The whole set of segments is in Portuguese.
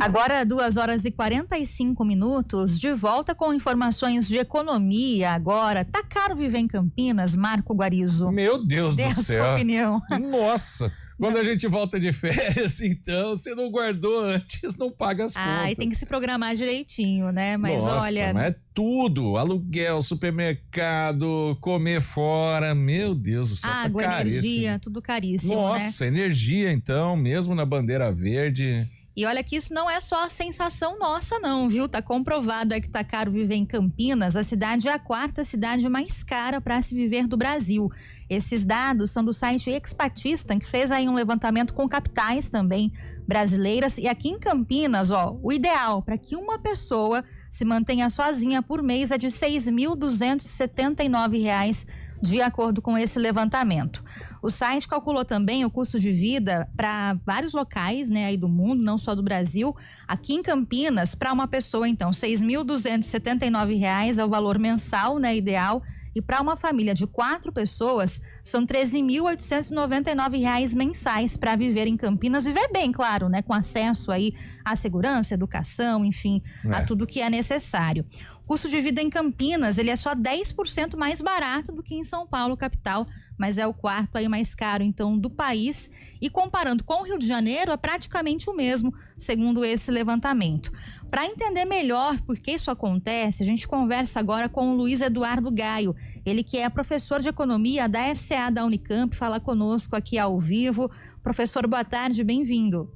Agora, 2h45, de volta com informações de economia. Agora, tá caro viver em Campinas, Marco Guarizo? Meu Deus do céu. Dê a sua opinião. Nossa, quando a gente volta de férias, então, você não guardou antes, não paga as contas. E tem que se programar direitinho, né? Mas Nossa, olha... mas é tudo, aluguel, supermercado, comer fora, meu Deus do céu, água, tá energia, tudo caríssimo, Nossa, né? Energia então, mesmo na bandeira verde... E olha que isso não é só a sensação nossa não, viu? Tá comprovado que tá caro viver em Campinas. A cidade é a quarta cidade mais cara para se viver do Brasil. Esses dados são do site Expatistan, que fez aí um levantamento com capitais também brasileiras. E aqui em Campinas, o ideal para que uma pessoa se mantenha sozinha por mês é de R$ 6.279, de acordo com esse levantamento. O site calculou também o custo de vida para vários locais, né, aí do mundo, não só do Brasil. Aqui em Campinas, para uma pessoa, então, R$ 6.279 é o valor mensal, né, ideal. E para uma família de 4 pessoas, são R$ 13.899 mensais para viver em Campinas. Viver bem, claro, né? Com acesso aí à segurança, educação, enfim, a tudo que é necessário. O custo de vida em Campinas, ele é só 10% mais barato do que em São Paulo, capital, mas é o quarto aí mais caro, então, do país. E comparando com o Rio de Janeiro, é praticamente o mesmo, segundo esse levantamento. Para entender melhor por que isso acontece, a gente conversa agora com o Luiz Eduardo Gaio, ele que é professor de economia da FCA da Unicamp, fala conosco aqui ao vivo. Professor, boa tarde, bem-vindo.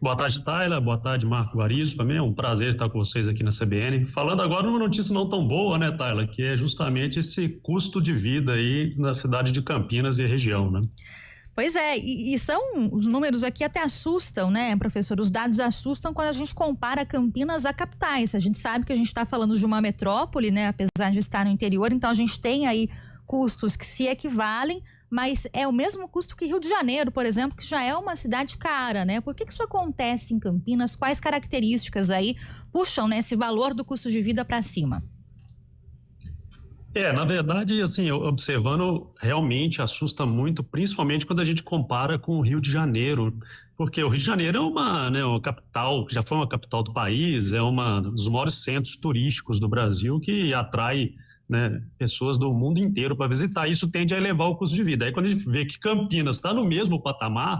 Boa tarde, Tayla. Boa tarde, Marco Guarizo. Também é um prazer estar com vocês aqui na CBN. Falando agora numa notícia não tão boa, né, Tayla, que é justamente esse custo de vida aí na cidade de Campinas e região, né? Pois é, e são, os números aqui até assustam, né, professor? Os dados assustam quando a gente compara Campinas a capitais. A gente sabe que a gente está falando de uma metrópole, né, apesar de estar no interior, então a gente tem aí custos que se equivalem, mas é o mesmo custo que Rio de Janeiro, por exemplo, que já é uma cidade cara, né? Por que isso acontece em Campinas? Quais características aí puxam, né, esse valor do custo de vida para cima? Na verdade, assim, observando, realmente assusta muito, principalmente quando a gente compara com o Rio de Janeiro, porque o Rio de Janeiro é uma capital, que já foi uma capital do país, é um dos maiores centros turísticos do Brasil, que atrai, né, pessoas do mundo inteiro para visitar. Isso tende a elevar o custo de vida. Aí quando a gente vê que Campinas está no mesmo patamar,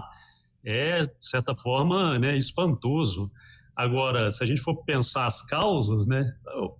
de certa forma, né, espantoso. Agora, se a gente for pensar as causas, né,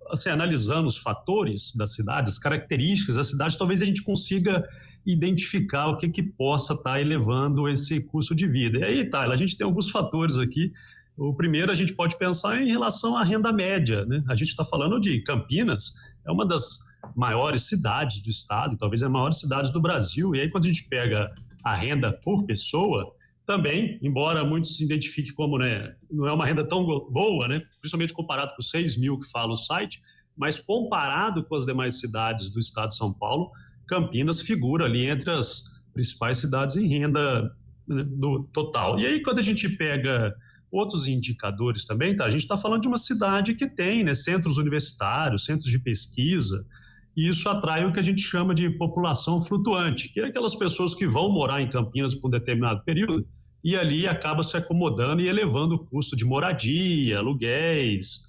assim, analisando os fatores da cidade, as características da cidade, talvez a gente consiga identificar o que possa estar elevando esse custo de vida. E aí, Tayla, a gente tem alguns fatores aqui. O primeiro, a gente pode pensar em relação à renda média, né? A gente está falando de Campinas, é uma das maiores cidades do estado, talvez a maior cidade do Brasil, e aí quando a gente pega a renda por pessoa, também, embora muitos se identifiquem como, né, não é uma renda tão boa, né, principalmente comparado com os 6 mil que fala o site, mas comparado com as demais cidades do estado de São Paulo, Campinas figura ali entre as principais cidades em renda, né, do total. E aí quando a gente pega outros indicadores também, a gente está falando de uma cidade que tem, né, centros universitários, centros de pesquisa, e isso atrai o que a gente chama de população flutuante, que é aquelas pessoas que vão morar em Campinas por um determinado período e ali acaba se acomodando e elevando o custo de moradia, aluguéis,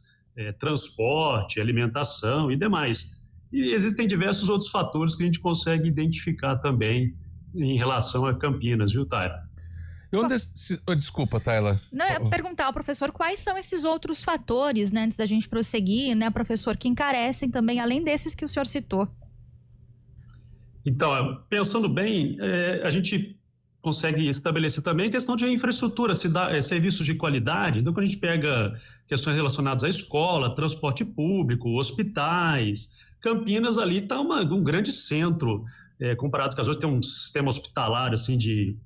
transporte, alimentação e demais. E existem diversos outros fatores que a gente consegue identificar também em relação a Campinas, viu, Tayla? Desculpa, Tayla. Não, eu ia perguntar ao professor quais são esses outros fatores, né, antes da gente prosseguir, né, professor, que encarecem também, além desses que o senhor citou. Então, pensando bem, a gente consegue estabelecer também a questão de infraestrutura, serviços de qualidade. Então, quando a gente pega questões relacionadas à escola, transporte público, hospitais, Campinas ali está um grande centro, comparado com as outras, tem um sistema hospitalar assim, de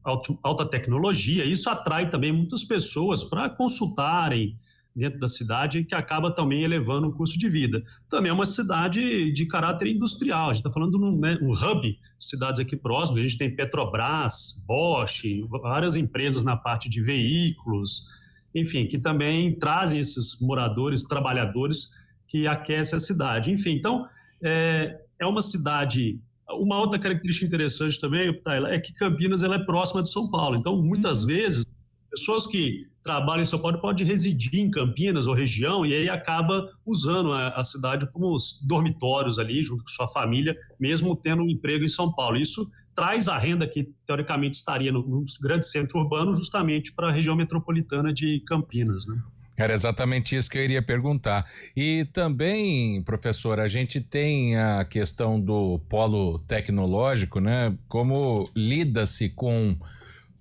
alta tecnologia, e isso atrai também muitas pessoas para consultarem dentro da cidade, que acaba também elevando o custo de vida. Também é uma cidade de caráter industrial, a gente está falando de um hub de cidades aqui próximas, a gente tem Petrobras, Bosch, várias empresas na parte de veículos, enfim, que também trazem esses moradores, trabalhadores que aquecem a cidade. Enfim, então, é uma cidade... Uma outra característica interessante também, Tayla, é que Campinas ela é próxima de São Paulo. Então, muitas vezes, Pessoas que trabalham em São Paulo podem residir em Campinas ou região e aí acaba usando a cidade como os dormitórios ali, junto com sua família, mesmo tendo um emprego em São Paulo. Isso traz a renda que, teoricamente, estaria no grande centro urbano justamente para a região metropolitana de Campinas, né? Era exatamente isso que eu iria perguntar. E também, professor, a gente tem a questão do polo tecnológico, né? Como lida-se com,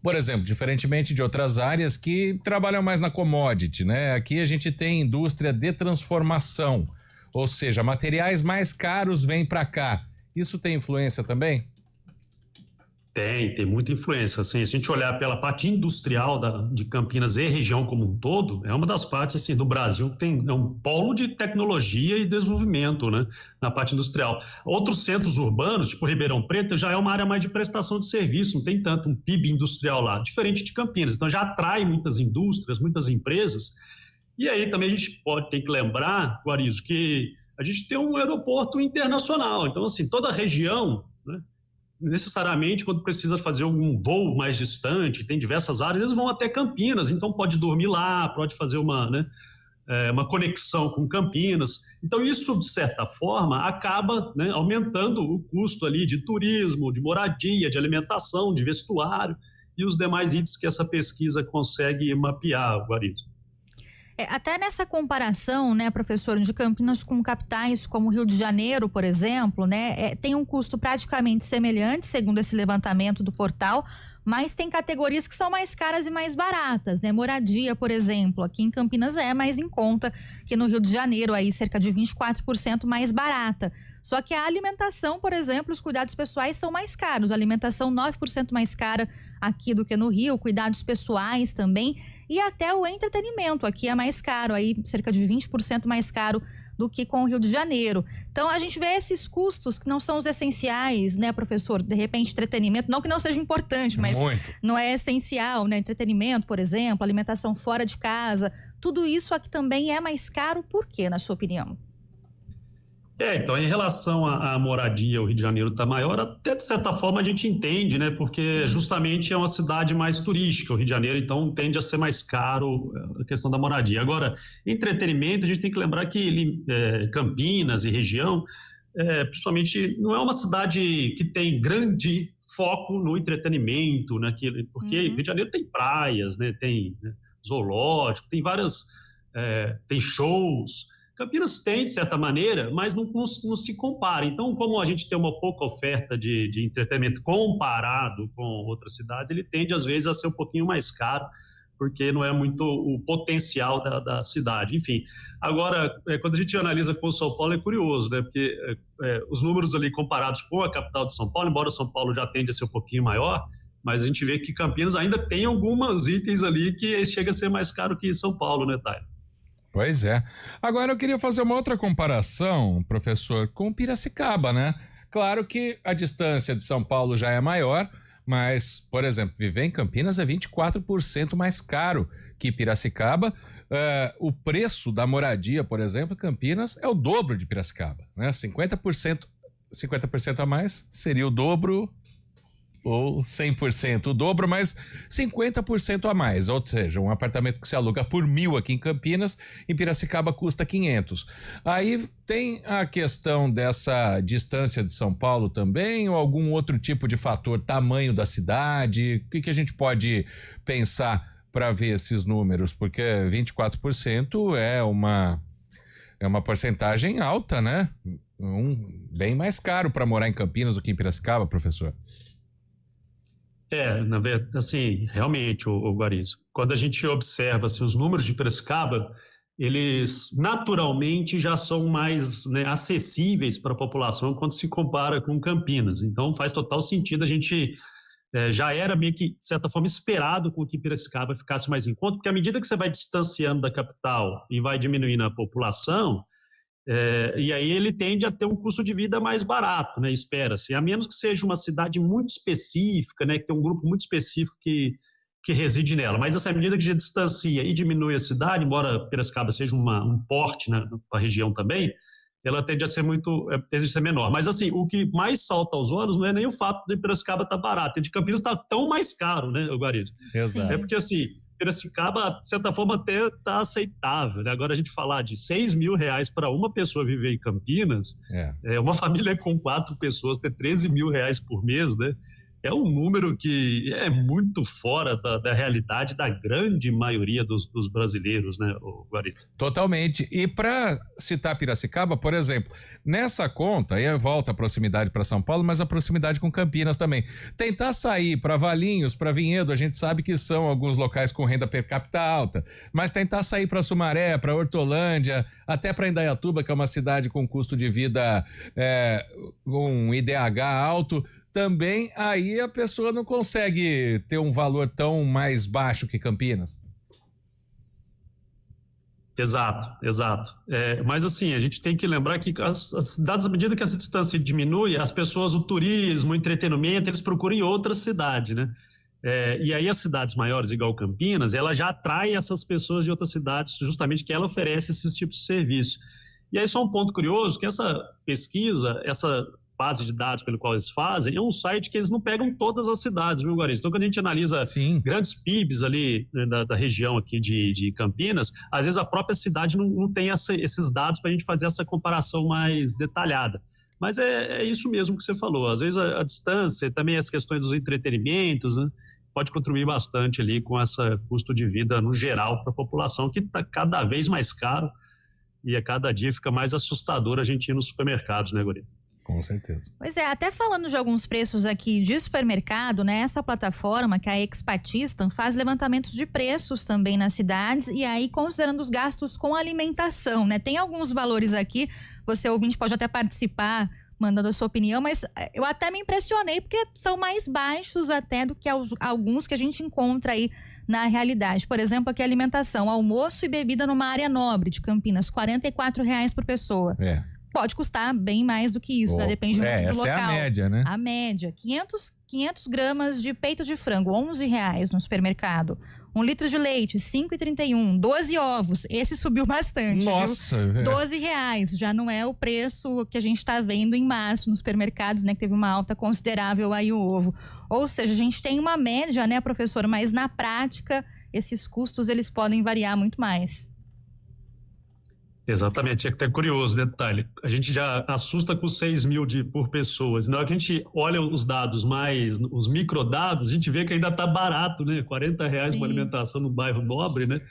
por exemplo, diferentemente de outras áreas que trabalham mais na commodity, né? Aqui a gente tem indústria de transformação, ou seja, materiais mais caros vêm para cá. Isso tem influência também? Tem muita influência. Assim, se a gente olhar pela parte industrial de Campinas e região como um todo, é uma das partes assim, do Brasil que é um polo de tecnologia e desenvolvimento, né, na parte industrial. Outros centros urbanos, tipo Ribeirão Preto, já é uma área mais de prestação de serviço, não tem tanto um PIB industrial lá, diferente de Campinas. Então já atrai muitas indústrias, muitas empresas. E aí também a gente ter que lembrar, Guarizo, que a gente tem um aeroporto internacional. Então, assim, toda a região, né, necessariamente, quando precisa fazer um voo mais distante, tem diversas áreas, eles vão até Campinas, então pode dormir lá, pode fazer uma conexão com Campinas. Então, isso, de certa forma, acaba, né, aumentando o custo ali de turismo, de moradia, de alimentação, de vestuário e os demais itens que essa pesquisa consegue mapear, Guarizo. Até nessa comparação, né, professor, de Campinas com capitais como Rio de Janeiro, por exemplo, né, tem um custo praticamente semelhante, segundo esse levantamento do portal, mas tem categorias que são mais caras e mais baratas, né? Moradia, por exemplo, aqui em Campinas é mais em conta que no Rio de Janeiro, aí cerca de 24% mais barata. Só que a alimentação, por exemplo, os cuidados pessoais são mais caros. A alimentação 9% mais cara aqui do que no Rio, cuidados pessoais também. E até o entretenimento aqui é mais caro, aí cerca de 20% mais caro do que com o Rio de Janeiro. Então, a gente vê esses custos que não são os essenciais, né, professor? De repente, entretenimento, não que não seja importante, mas não é essencial, né? Entretenimento, por exemplo, alimentação fora de casa, tudo isso aqui também é mais caro. Por quê, na sua opinião? Então, em relação à moradia, o Rio de Janeiro está maior, até de certa forma a gente entende, né? Porque Sim. justamente é uma cidade mais turística, o Rio de Janeiro, então tende a ser mais caro a questão da moradia. Agora, entretenimento, a gente tem que lembrar que Campinas e região, principalmente, não é uma cidade que tem grande foco no entretenimento, né? Porque Rio de Janeiro tem praias, né? Tem zoológico, tem várias, tem shows. Campinas tem, de certa maneira, mas não se compara. Então, como a gente tem uma pouca oferta de entretenimento comparado com outras cidades, ele tende, às vezes, a ser um pouquinho mais caro, porque não é muito o potencial da cidade. Enfim, agora, quando a gente analisa com São Paulo, é curioso, né? Porque os números ali comparados com a capital de São Paulo, embora São Paulo já tende a ser um pouquinho maior, mas a gente vê que Campinas ainda tem alguns itens ali que chega a ser mais caro que São Paulo, né, Thay? Pois é. Agora eu queria fazer uma outra comparação, professor, com Piracicaba, né? Claro que a distância de São Paulo já é maior, mas, por exemplo, viver em Campinas é 24% mais caro que Piracicaba. O preço da moradia, por exemplo, em Campinas é o dobro de Piracicaba, né? 50% a mais seria o dobro ou 100% o dobro, mas 50% a mais, ou seja, um apartamento que se aluga por 1.000 aqui em Campinas, em Piracicaba custa 500. Aí tem a questão dessa distância de São Paulo também, ou algum outro tipo de fator, tamanho da cidade, o que a gente pode pensar para ver esses números, porque 24% é uma porcentagem alta, né? Bem mais caro para morar em Campinas do que em Piracicaba, professor. Na verdade, assim, realmente, o Guarizo, quando a gente observa assim, os números de Piracicaba, eles naturalmente já são mais, né, acessíveis para a população quando se compara com Campinas. Então, faz total sentido a gente já era meio que, de certa forma, esperado com que Piracicaba ficasse mais em conta, porque à medida que você vai distanciando da capital e vai diminuindo a população, e aí ele tende a ter um custo de vida mais barato, né? Espera-se, a menos que seja uma cidade muito específica, né? Que tem um grupo muito específico que reside nela. Mas essa medida que a gente distancia e diminui a cidade, embora Piracicaba seja um porte, né, para a região também, ela tende a ser menor. Mas assim, o que mais salta aos olhos não é nem o fato de Piracicaba estar barato, de Campinas está tão mais caro, né, Guarizo? Exato. Porque assim, Piracicaba, de certa forma, até está aceitável, né? Agora, a gente falar de R$6 mil para uma pessoa viver em Campinas, uma família com 4 pessoas ter R$13 mil por mês, né? É um número que é muito fora da realidade da grande maioria dos brasileiros, né, Guarito? Totalmente. E para citar Piracicaba, por exemplo, nessa conta, aí volta a proximidade para São Paulo, mas a proximidade com Campinas também. Tentar sair para Valinhos, para Vinhedo, a gente sabe que são alguns locais com renda per capita alta, mas tentar sair para Sumaré, para Hortolândia, até para Indaiatuba, que é uma cidade com custo de vida um IDH alto, também aí a pessoa não consegue ter um valor tão mais baixo que Campinas. Exato. Mas assim, a gente tem que lembrar que as cidades, à medida que essa distância diminui, as pessoas, o turismo, o entretenimento, eles procuram em outra cidade, né? E aí as cidades maiores, igual Campinas, ela já atrai essas pessoas de outras cidades, justamente que ela oferece esses tipos de serviço. E aí só um ponto curioso, que essa pesquisa, essa base de dados pelo qual eles fazem, é um site que eles não pegam todas as cidades, viu, Guariz? Então, quando a gente analisa grandes PIBs ali, né, da região aqui de Campinas, às vezes a própria cidade não tem esses dados para a gente fazer essa comparação mais detalhada. Mas é isso mesmo que você falou. Às vezes a distância e também as questões dos entretenimentos, né, pode contribuir bastante ali com esse custo de vida no geral para a população, que está cada vez mais caro e a cada dia fica mais assustador a gente ir nos supermercados, né, Guariz? Com certeza. Pois é, até falando de alguns preços aqui de supermercado, né? Essa plataforma, que é a Expatistan, faz levantamentos de preços também nas cidades e aí considerando os gastos com alimentação, né? Tem alguns valores aqui, você ouvinte pode até participar mandando a sua opinião, mas eu até me impressionei porque são mais baixos até do que alguns que a gente encontra aí na realidade. Por exemplo, aqui a alimentação, almoço e bebida numa área nobre de Campinas, R$44 por pessoa. Pode custar bem mais do que isso, né? Depende muito do local. Essa é a média, né? A média. 500 gramas de peito de frango, R$11 no supermercado. 1 litro de leite, R$5,31. 12 ovos, esse subiu bastante. Nossa! R$12, já não é o preço que a gente está vendo em março nos supermercados, né? Que teve uma alta considerável aí o ovo. Ou seja, a gente tem uma média, né, professor? Mas na prática, esses custos, eles podem variar muito mais. Exatamente, é até curioso detalhe. A gente já assusta com 6 mil por pessoas. Na hora que a gente olha os dados mais, os microdados, a gente vê que ainda está barato, né? R$40 uma alimentação no bairro nobre, né?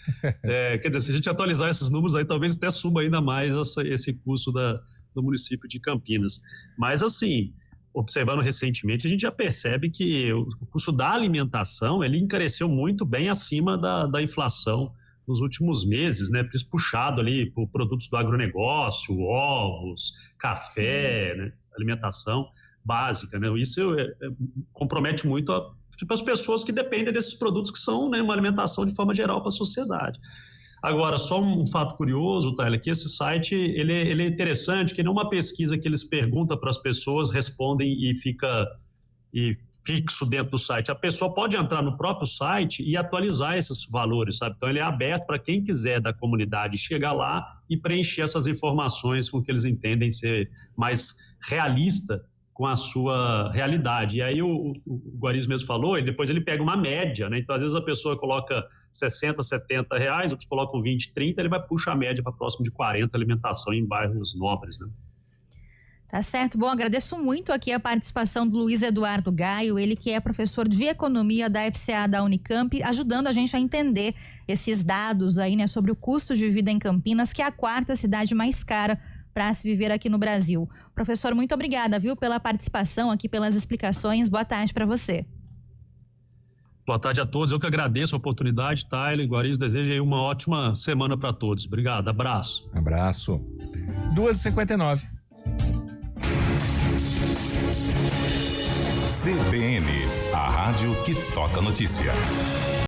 Quer dizer, se a gente atualizar esses números aí, talvez até suba ainda mais esse custo do município de Campinas. Mas assim, observando recentemente, a gente já percebe que o custo da alimentação, ele encareceu muito bem acima da inflação nos últimos meses, né, puxado ali por produtos do agronegócio, ovos, café, né, alimentação básica, né, isso compromete muito as pessoas que dependem desses produtos que são, né, uma alimentação de forma geral para a sociedade. Agora, só um fato curioso, Tyler, que esse site ele é interessante, que não é uma pesquisa que eles perguntam para as pessoas, respondem e fica fixo dentro do site. A pessoa pode entrar no próprio site e atualizar esses valores, sabe? Então, ele é aberto para quem quiser da comunidade chegar lá e preencher essas informações com que eles entendem ser mais realista com a sua realidade. E aí, o Guariz mesmo falou, e depois ele pega uma média, né? Então, às vezes a pessoa coloca R$60, R$70, outros colocam 20, 30, ele vai puxar a média para próximo de 40 alimentação em bairros nobres, né? Tá certo. Bom, agradeço muito aqui a participação do Luiz Eduardo Gaio, ele que é professor de Economia da FCA da Unicamp, ajudando a gente a entender esses dados aí, né, sobre o custo de vida em Campinas, que é a 4ª cidade mais cara para se viver aqui no Brasil. Professor, muito obrigada, viu, pela participação aqui, pelas explicações. Boa tarde para você. Boa tarde a todos. Eu que agradeço a oportunidade, Tyler e Guariz. Desejo aí uma ótima semana para todos. Obrigado. Abraço. Abraço. 2h59. CBN, a rádio que toca notícia.